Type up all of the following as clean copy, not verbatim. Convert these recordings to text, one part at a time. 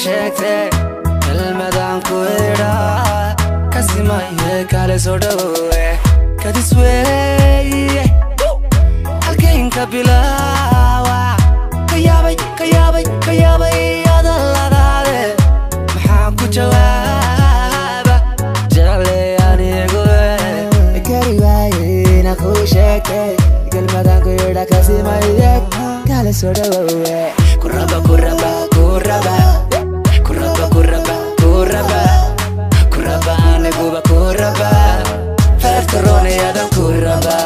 sheegtay kelmadaan ku idha kasimaye kale soo dhawowe kadis weeye halkeenka bilaawa kayaabay hadalladaade maxaan ku jawaaba jeclay anigu kari waayena ku sheegtay kelmadaan ku idha kasimaye kale soo dhawowe kuraba neguba kuraba fertarone yadan kuraba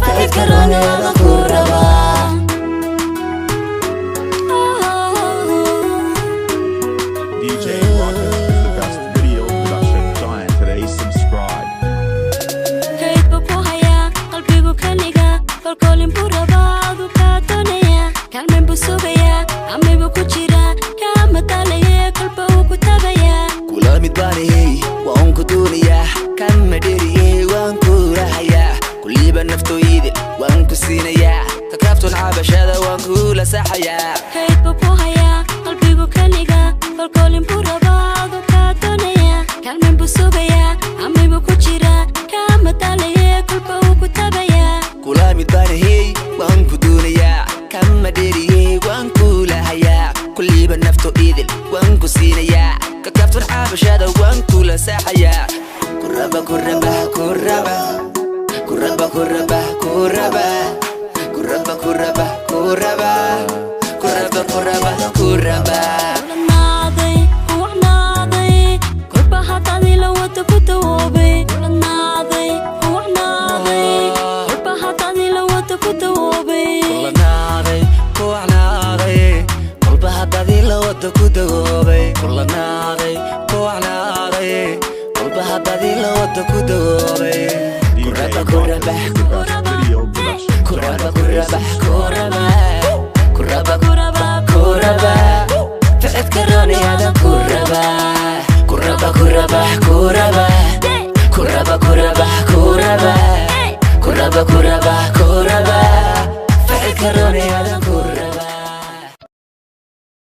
fertarone yadan kuraba DJ Rocket, the best video production giant today. Subscribe. kula mid baanihey waan ku duunayaa kan madheriyey waan ku rahayaa kulliiba naftooyide waan ku siinayaa takaabtun cabashada waan kula saxayaa kula mid baanihey waan ku duunayaa kan madheriyey waan ku lahayaa kulliiba naftooyide waan ku siinayaa takaabtun cabashada waan kula saxayaa kuraba kuraba